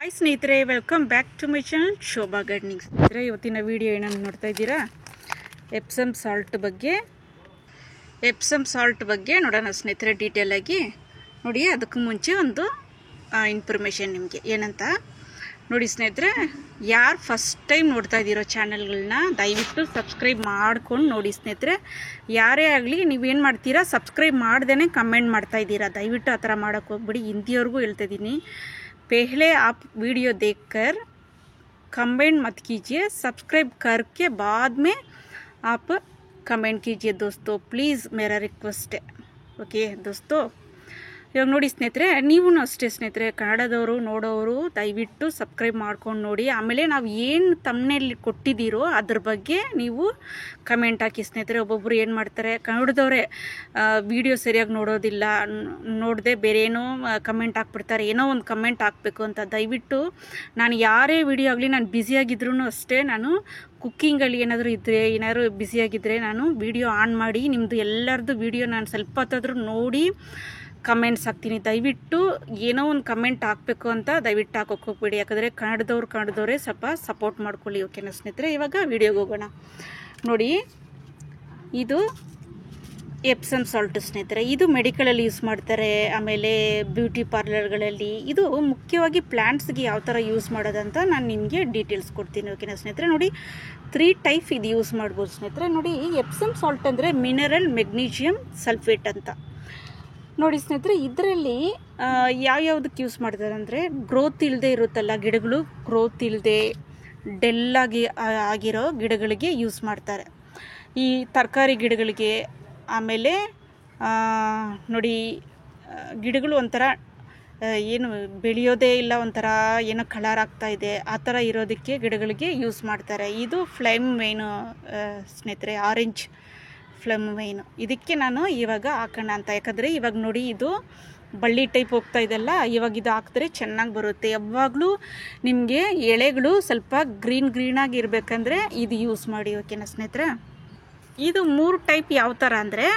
Hi ಸ್ನೇಹಿತರೆ, welcome back to my channel Shobha gardening. ಸ್ನೇಹಿತರೆ, ಇವತ್ತಿನ ವಿಡಿಯೋ ಏನನ್ನು ನೋಡ್ತಾ ಇದ್ದೀರಾ, ಎಪ್ಸಮ್ ಸಾಲ್ಟ್ ಬಗ್ಗೆ ನೋಡೋಣ ಸ್ನೇಹಿತರೆ. ಡೀಟೇಲ್ ಆಗಿ ನೋಡಿ. ಅದಕ್ಕೂ ಮುಂಚೆ ಒಂದು ಇನ್ಫಾರ್ಮೇಷನ್ ನಿಮಗೆ ಏನಂತ ನೋಡಿ ಸ್ನೇಹಿತರೆ. ಯಾರು ಫಸ್ಟ್ ಟೈಮ್ ನೋಡ್ತಾ ಇದ್ದೀರೋ ಚಾನಲ್ಗಳನ್ನ ದಯವಿಟ್ಟು ಸಬ್ಸ್ಕ್ರೈಬ್ ಮಾಡ್ಕೊಂಡು ನೋಡಿ ಸ್ನೇಹಿತರೆ. ಯಾರೇ ಆಗಲಿ ನೀವೇನು ಮಾಡ್ತೀರಾ, ಸಬ್ಸ್ಕ್ರೈಬ್ ಮಾಡ್ದೇ ಕಮೆಂಟ್ ಮಾಡ್ತಾ ಇದ್ದೀರಾ. ದಯವಿಟ್ಟು ಆ ಥರ ಮಾಡೋಕ್ಕೆ ಹೋಗ್ಬಿಡಿ. ಹಿಂದಿಯವ್ರಿಗೂ ಹೇಳ್ತಾ ಇದ್ದೀನಿ, पहले आप वीडियो देखकर कमेंट मत कीजिए, सब्सक्राइब करके बाद में आप कमेंट कीजिए दोस्तों, प्लीज़ मेरा रिक्वेस्ट है. ओके दोस्तों, ಇವಾಗ ನೋಡಿ ಸ್ನೇಹಿತರೆ, ನೀವು ಅಷ್ಟೇ ಸ್ನೇಹಿತರೆ, ಕನ್ನಡದವರು ನೋಡೋರು ದಯವಿಟ್ಟು ಸಬ್ಸ್ಕ್ರೈಬ್ ಮಾಡ್ಕೊಂಡು ನೋಡಿ. ಆಮೇಲೆ ನಾವು ಏನು ತಮ್ಮನೇಲಿ ಕೊಟ್ಟಿದ್ದೀರೋ ಅದ್ರ ಬಗ್ಗೆ ನೀವು ಕಮೆಂಟ್ ಹಾಕಿ ಸ್ನೇಹಿತರೆ. ಒಬ್ಬೊಬ್ಬರು ಏನು ಮಾಡ್ತಾರೆ, ಕನ್ನಡದವರೇ ವಿಡಿಯೋ ಸರಿಯಾಗಿ ನೋಡೋದಿಲ್ಲ, ನೋಡದೆ ಬೇರೆ ಏನೋ ಕಮೆಂಟ್ ಹಾಕ್ಬಿಡ್ತಾರೆ, ಏನೋ ಒಂದು ಕಮೆಂಟ್ ಹಾಕಬೇಕು ಅಂತ. ದಯವಿಟ್ಟು ನಾನು ಯಾರೇ ವಿಡಿಯೋ ಆಗಲಿ, ನಾನು ಬ್ಯುಸಿಯಾಗಿದ್ರೂ ಅಷ್ಟೇ, ನಾನು ಕುಕ್ಕಿಂಗಲ್ಲಿ ಏನಾದರೂ ಬ್ಯುಸಿಯಾಗಿದ್ದರೆ ನಾನು ವಿಡಿಯೋ ಆನ್ ಮಾಡಿ ನಿಮ್ಮದು ಎಲ್ಲರದ್ದು ವಿಡಿಯೋ ನಾನು ಸ್ವಲ್ಪ ಹೊತ್ತಾದರೂ ನೋಡಿ ಕಮೆಂಟ್ಸ್ ಹಾಕ್ತೀನಿ. ದಯವಿಟ್ಟು ಏನೋ ಒಂದು ಕಮೆಂಟ್ ಹಾಕಬೇಕು ಅಂತ ದಯವಿಟ್ಟು ಹಾಕೋಕೆ ಹೋಗ್ಬೇಡಿ. ಯಾಕಂದರೆ ಕನ್ನಡದವರೇ ಸ್ವಲ್ಪ ಸಪೋರ್ಟ್ ಮಾಡ್ಕೊಳ್ಳಿ. ಓಕೆನಾ ಸ್ನೇಹಿತರೆ, ಇವಾಗ ವಿಡಿಯೋಗೆ ಹೋಗೋಣ. ನೋಡಿ, ಇದು ಎಪ್ಸಮ್ ಸಾಲ್ಟ್ ಸ್ನೇಹಿತರೆ. ಇದು ಮೆಡಿಕಲಲ್ಲಿ ಯೂಸ್ ಮಾಡ್ತಾರೆ, ಆಮೇಲೆ ಬ್ಯೂಟಿ ಪಾರ್ಲರ್ಗಳಲ್ಲಿ. ಇದು ಮುಖ್ಯವಾಗಿ ಪ್ಲ್ಯಾಂಟ್ಸ್ಗೆ ಯಾವ ಥರ ಯೂಸ್ ಮಾಡೋದಂತ ನಾನು ನಿಮಗೆ ಡೀಟೇಲ್ಸ್ ಕೊಡ್ತೀನಿ. ಓಕೆನಾ ಸ್ನೇಹಿತರೆ. ನೋಡಿ, 3 ಟೈಪ್ ಇದು ಯೂಸ್ ಮಾಡ್ಬೋದು ಸ್ನೇಹಿತರೆ. ನೋಡಿ, ಎಪ್ಸಮ್ ಸಾಲ್ಟ್ ಅಂದರೆ ಮಿನರಲ್ ಮೆಗ್ನೀಷಿಯಮ್ ಸಲ್ಫೇಟ್ ಅಂತ. ನೋಡಿ ಸ್ನೇಹಿತರೆ, ಇದರಲ್ಲಿ ಯಾವ್ಯಾವುದಕ್ಕೆ ಯೂಸ್ ಮಾಡ್ತಾರೆ ಅಂದರೆ, ಗ್ರೋತ್ ಇಲ್ಲದೆ ಇರುತ್ತಲ್ಲ ಗಿಡಗಳು, ಗ್ರೋತ್ ಇಲ್ಲದೆ ಡೆಲ್ಲಾಗಿ ಆಗಿರೋ ಗಿಡಗಳಿಗೆ ಯೂಸ್ ಮಾಡ್ತಾರೆ. ಈ ತರಕಾರಿ ಗಿಡಗಳಿಗೆ, ಆಮೇಲೆ ನೋಡಿ ಗಿಡಗಳು ಒಂಥರ ಏನು ಬೆಳೆಯೋದೇ ಇಲ್ಲ, ಒಂಥರ ಏನೋ ಕಲರ್ ಆಗ್ತಾ ಇದೆ, ಆ ಥರ ಇರೋದಕ್ಕೆ ಗಿಡಗಳಿಗೆ ಯೂಸ್ ಮಾಡ್ತಾರೆ. ಇದು ಫ್ಲೇಮ್ ವೈನು ಸ್ನೇಹಿತರೆ, ಆರೆಂಜ್ ಫ್ಲೇಮ್ ವೈನು. ಇದಕ್ಕೆ ನಾನು ಇವಾಗ ಹಾಕೋಣ ಅಂತ. ಯಾಕಂದರೆ ಇವಾಗ ನೋಡಿ, ಇದು ಬಳ್ಳಿ ಟೈಪ್ ಹೋಗ್ತಾ ಇದೆಲ್ಲ, ಇವಾಗ ಇದು ಹಾಕಿದ್ರೆ ಚೆನ್ನಾಗಿ ಬರುತ್ತೆ. ಯಾವಾಗಲೂ ನಿಮಗೆ ಎಳೆಗಳು ಸ್ವಲ್ಪ ಗ್ರೀನಾಗಿ ಇರಬೇಕಂದ್ರೆ ಇದು ಯೂಸ್ ಮಾಡಿ. ಓಕೆನಾ ಸ್ನೇಹಿತರೆ. ಇದು 3 ಟೈಪ್ ಯಾವ ಥರ ಅಂದರೆ,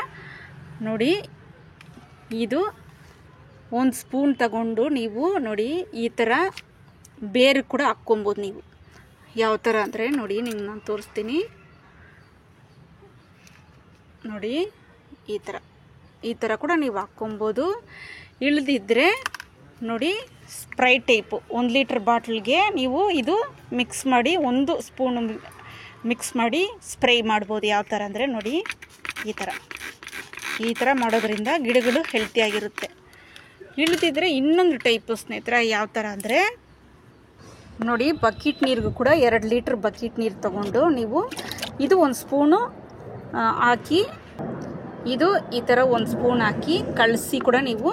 ನೋಡಿ, ಇದು 1 ಸ್ಪೂನ್ ತಗೊಂಡು ನೀವು ನೋಡಿ ಈ ಥರ ಬೇರು ಕೂಡ ಹಾಕ್ಕೊಬೋದು ನೀವು. ಯಾವ ಥರ ಅಂದರೆ ನೋಡಿ, ನಿಮ್ಗೆ ನಾನು ತೋರಿಸ್ತೀನಿ. ನೋಡಿ, ಈ ಥರ ಕೂಡ ನೀವು ಹಾಕ್ಕೊಬೋದು. ಇಳ್ದಿದ್ರೆ ನೋಡಿ, ಸ್ಪ್ರೈ ಟೈಪು 1 ಲೀಟ್ರ್ ಬಾಟ್ಲಿಗೆ ನೀವು ಇದು ಮಿಕ್ಸ್ ಮಾಡಿ 1 ಸ್ಪೂನ್ ಮಿಕ್ಸ್ ಮಾಡಿ ಸ್ಪ್ರೇ ಮಾಡ್ಬೋದು. ಯಾವ ಥರ ಅಂದರೆ ನೋಡಿ, ಈ ಥರ ಮಾಡೋದ್ರಿಂದ ಗಿಡಗಳು ಹೆಲ್ತಿಯಾಗಿರುತ್ತೆ. ಇಳ್ದಿದ್ರೆ ಇನ್ನೊಂದು ಟೈಪು ಸ್ನೇಹಿತರೆ. ಯಾವ ಥರ ಅಂದರೆ ನೋಡಿ, ಬಕೆಟ್ ನೀರಿಗೂ ಕೂಡ 2 ಲೀಟ್ರ್ ಬಕೆಟ್ ನೀರು ತಗೊಂಡು ನೀವು ಇದು 1 ಸ್ಪೂನು ಹಾಕಿ, ಇದು ಈ ಥರ 1 ಸ್ಪೂನ್ ಹಾಕಿ ಕಲಸಿ ಕೂಡ ನೀವು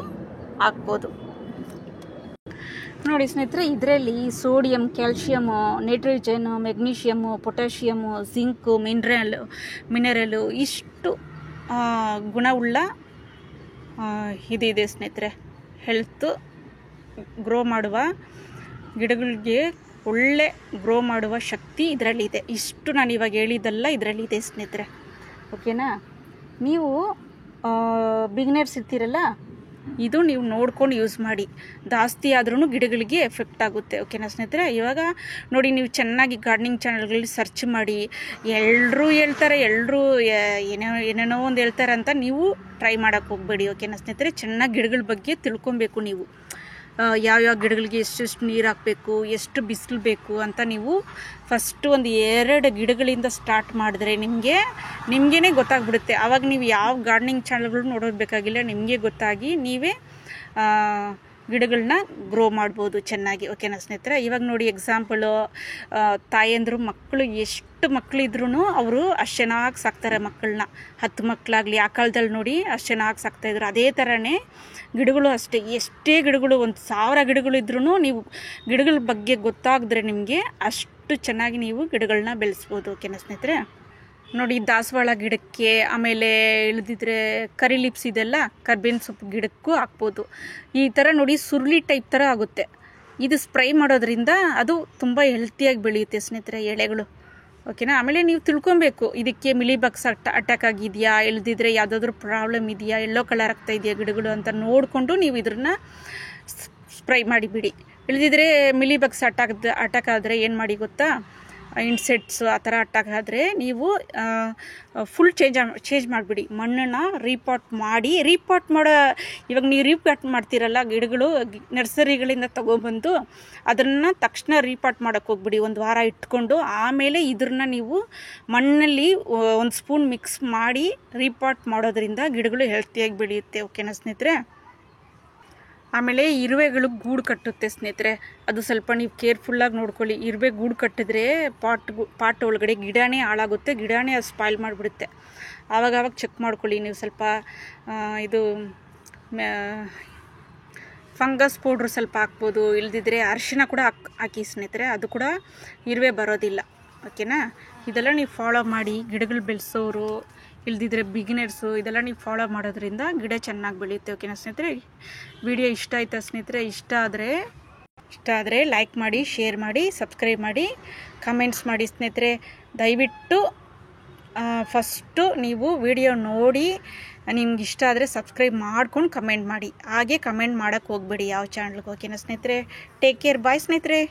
ಹಾಕ್ಬೋದು. ನೋಡಿ ಸ್ನೇಹಿತರೆ, ಇದರಲ್ಲಿ sodium, calcium, nitrogen, magnesium, potassium, zinc, mineral ಇಷ್ಟು ಗುಣವುಳ್ಳ ಇದಿದೆ ಸ್ನೇಹಿತರೆ. ಹೆಲ್ತ್ ಗ್ರೋ ಮಾಡುವ ಗಿಡಗಳಿಗೆ ಒಳ್ಳೆ ಗ್ರೋ ಮಾಡುವ ಶಕ್ತಿ ಇದರಲ್ಲಿದೆ. ಇಷ್ಟು ನಾನು ಇವಾಗ ಹೇಳಿದ್ದೆಲ್ಲ ಇದರಲ್ಲಿದೆ ಸ್ನೇಹಿತರೆ. ಓಕೆನಾ. ನೀವು ಬಿಗಿನರ್ಸ್ ಇರ್ತೀರಲ್ಲ, ಇದು ನೀವು ನೋಡ್ಕೊಂಡು ಯೂಸ್ ಮಾಡಿ. ಜಾಸ್ತಿ ಆದ್ರೂ ಗಿಡಗಳಿಗೆ ಎಫೆಕ್ಟ್ ಆಗುತ್ತೆ. ಓಕೆನಾ ಸ್ನೇಹಿತರೆ. ಇವಾಗ ನೋಡಿ, ನೀವು ಚೆನ್ನಾಗಿ ಗಾರ್ಡನಿಂಗ್ ಚಾನಲ್ಗಳಲ್ಲಿ ಸರ್ಚ್ ಮಾಡಿ, ಎಲ್ಲರೂ ಹೇಳ್ತಾರೆ, ಎಲ್ಲರೂ ಏನೇನೋ ಒಂದು ಹೇಳ್ತಾರೆ ಅಂತ ನೀವು ಟ್ರೈ ಮಾಡೋಕ್ಕೆ ಹೋಗಬೇಡಿ. ಓಕೆನಾ ಸ್ನೇಹಿತರೆ. ಚೆನ್ನಾಗಿ ಗಿಡಗಳ ಬಗ್ಗೆ ತಿಳ್ಕೊಬೇಕು ನೀವು. ಯಾವ್ಯಾವ ಗಿಡಗಳಿಗೆ ಎಷ್ಟೆಷ್ಟು ನೀರು ಹಾಕಬೇಕು, ಎಷ್ಟು ಬಿಸಿಲು ಬೇಕು ಅಂತ ನೀವು ಫಸ್ಟು ಒಂದು 2 ಗಿಡಗಳಿಂದ ಸ್ಟಾರ್ಟ್ ಮಾಡಿದ್ರೆ ನಿಮಗೇ ಗೊತ್ತಾಗ್ಬಿಡುತ್ತೆ. ಆವಾಗ ನೀವು ಯಾವ ಗಾರ್ಡನಿಂಗ್ ಚಾನಲ್ಗಳು ನೋಡೋದು ಬೇಕಾಗಿಲ್ಲ, ನಿಮಗೆ ಗೊತ್ತಾಗಿ ನೀವೇ ಗಿಡಗಳನ್ನ ಗ್ರೋ ಮಾಡ್ಬೋದು ಚೆನ್ನಾಗಿ. ಓಕೆನಾ ಸ್ನೇಹಿತರೆ. ಇವಾಗ ನೋಡಿ, ಎಕ್ಸಾಂಪಲು, ತಾಯಂದರು ಮಕ್ಕಳು ಎಷ್ಟು ಮಕ್ಕಳಿದ್ರೂ ಅವರು ಅಷ್ಟು ಚೆನ್ನಾಗಿ ಸಾಕ್ತಾರೆ ಮಕ್ಕಳನ್ನ. 10 ಮಕ್ಕಳಾಗಲಿ ಆ ಕಾಲದಲ್ಲಿ ನೋಡಿ ಅಷ್ಟು ಚೆನ್ನಾಗಿ ಸಾಕ್ತಾಯಿದ್ರು. ಅದೇ ಥರನೇ ಗಿಡಗಳು ಅಷ್ಟೇ. ಎಷ್ಟೇ ಗಿಡಗಳು 1000 ಗಿಡಗಳು ಇದ್ರೂ ನೀವು ಗಿಡಗಳ ಬಗ್ಗೆ ಗೊತ್ತಾಗಿದ್ರೆ ನಿಮಗೆ ಅಷ್ಟು ಚೆನ್ನಾಗಿ ನೀವು ಗಿಡಗಳನ್ನ ಬೆಳೆಸ್ಬೋದು. ಓಕೆನಾ ಸ್ನೇಹಿತರೆ. ನೋಡಿ, ದಾಸವಾಳ ಗಿಡಕ್ಕೆ, ಆಮೇಲೆ ಇಳಿದಿದ್ರೆ ಕರಿ ಲಿಪ್ಸ್ ಇದೆಲ್ಲ, ಕರ್ಬೇವಿನ ಸೊಪ್ಪು ಗಿಡಕ್ಕೂ ಹಾಕ್ಬೋದು. ಈ ಥರ ನೋಡಿ, ಸುರುಳಿ ಟೈಪ್ ಥರ ಆಗುತ್ತೆ. ಇದು ಸ್ಪ್ರೈ ಮಾಡೋದ್ರಿಂದ ಅದು ತುಂಬ ಹೆಲ್ತಿಯಾಗಿ ಬೆಳೆಯುತ್ತೆ ಸ್ನೇಹಿತರೆ, ಎಳೆಗಳು. ಓಕೆನಾ. ಆಮೇಲೆ ನೀವು ತಿಳ್ಕೊಬೇಕು, ಇದಕ್ಕೆ ಮಿಲಿಬಗ್ಸ್ ಅಟ್ಯಾಕ್ ಆಗಿದೆಯಾ, ಇಳಿದಿದ್ರೆ ಯಾವುದಾದ್ರೂ ಪ್ರಾಬ್ಲಮ್ ಇದೆಯಾ, ಎಲ್ಲೋ ಕಲರ್ ಆಗ್ತಾ ಇದೆಯಾ ಗಿಡಗಳು ಅಂತ ನೋಡಿಕೊಂಡು ನೀವು ಇದನ್ನು ಸ್ಪ್ರೈ ಮಾಡಿಬಿಡಿ. ಇಳಿದಿದ್ರೆ ಮಿಲಿ ಬಗ್ಸ್ ಅಟ್ಯಾಕ್ ಆದರೆ ಏನು ಮಾಡಿ ಗೊತ್ತಾ, ಇನ್ಸೆಕ್ಟ್ಸು ಆ ಥರ ಅಟ್ಯಾಕ್ ಆದರೆ ನೀವು ಫುಲ್ ಚೇಂಜ್ ಮಾಡಿಬಿಡಿ. ಮಣ್ಣನ್ನು ರೀಪಾಟ್ ಮಾಡೋ, ಇವಾಗ ನೀವು ರೀಪಾಟ್ ಮಾಡ್ತೀರಲ್ಲ ಗಿಡಗಳು ನರ್ಸರಿಗಳಿಂದ ತೊಗೊಬಂದು ಅದನ್ನು ತಕ್ಷಣ ರೀಪಾಟ್ ಮಾಡೋಕ್ಕೆ ಹೋಗ್ಬಿಡಿ. ಒಂದು ವಾರ ಇಟ್ಕೊಂಡು ಆಮೇಲೆ ಇದನ್ನ ನೀವು ಮಣ್ಣಲ್ಲಿ 1 ಸ್ಪೂನ್ ಮಿಕ್ಸ್ ಮಾಡಿ ರೀಪಾಟ್ ಮಾಡೋದ್ರಿಂದ ಗಿಡಗಳು ಹೆಲ್ತಿಯಾಗಿ ಬೆಳೆಯುತ್ತೆ. ಓಕೆನಾ ಸ್ನೇಹಿತರೆ. ಆಮೇಲೆ ಇರುವೆಗಳು ಗೂಡು ಕಟ್ಟುತ್ತೆ ಸ್ನೇಹಿತರೆ, ಅದು ಸ್ವಲ್ಪ ನೀವು ಕೇರ್ಫುಲ್ಲಾಗಿ ನೋಡ್ಕೊಳ್ಳಿ. ಇರುವೆ ಗೂಡು ಕಟ್ಟಿದ್ರೆ ಪಾಟ್ ಒಳಗಡೆ ಗಿಡನೇ ಹಾಳಾಗುತ್ತೆ, ಗಿಡನೇ ಅದು ಸ್ಪಾಯ್ಲ್ ಮಾಡಿಬಿಡುತ್ತೆ. ಆವಾಗ ಚೆಕ್ ಮಾಡ್ಕೊಳ್ಳಿ. ನೀವು ಸ್ವಲ್ಪ ಇದು ಫಂಗಸ್ ಪೌಡ್ರ್ ಸ್ವಲ್ಪ ಹಾಕ್ಬೋದು, ಇಲ್ದಿದ್ರೆ ಅರಿಶಿನ ಕೂಡ ಹಾಕಿ ಸ್ನೇಹಿತರೆ, ಅದು ಕೂಡ ಇರುವೆ ಬರೋದಿಲ್ಲ. ಓಕೆನಾ. ಇದೆಲ್ಲ ನೀವು ಫಾಲೋ ಮಾಡಿ. ಗಿಡಗಳು ಬೆಳೆಸೋರು ಇಲ್ದಿದ್ರೆ ಬಿಗಿನರ್ಸು ಇದೆಲ್ಲ ನೀವು ಫಾಲೋ ಮಾಡೋದ್ರಿಂದ ಗಿಡ ಚೆನ್ನಾಗಿ ಬೆಳೆಯುತ್ತೆ. ಓಕೆನಾ ಸ್ನೇಹಿತರೆ. ವಿಡಿಯೋ ಇಷ್ಟ ಆಯ್ತಾ ಸ್ನೇಹಿತರೆ? ಇಷ್ಟ ಆದರೆ ಲೈಕ್ ಮಾಡಿ, ಶೇರ್ ಮಾಡಿ, ಸಬ್ಸ್ಕ್ರೈಬ್ ಮಾಡಿ, ಕಮೆಂಟ್ಸ್ ಮಾಡಿ ಸ್ನೇಹಿತರೆ. ದಯವಿಟ್ಟು ಫಸ್ಟು ನೀವು ವಿಡಿಯೋ ನೋಡಿ ನಿಮ್ಗೆ ಇಷ್ಟ ಆದರೆ ಸಬ್ಸ್ಕ್ರೈಬ್ ಮಾಡ್ಕೊಂಡು ಕಮೆಂಟ್ ಮಾಡಿ. ಹಾಗೆ ಕಮೆಂಟ್ ಮಾಡೋಕ್ಕೆ ಹೋಗ್ಬೇಡಿ ಯಾವ ಚಾನಲ್ಗೆ. ಓಕೆನಾ ಸ್ನೇಹಿತರೆ. Take care. ಬಾಯ್ ಸ್ನೇಹಿತರೆ.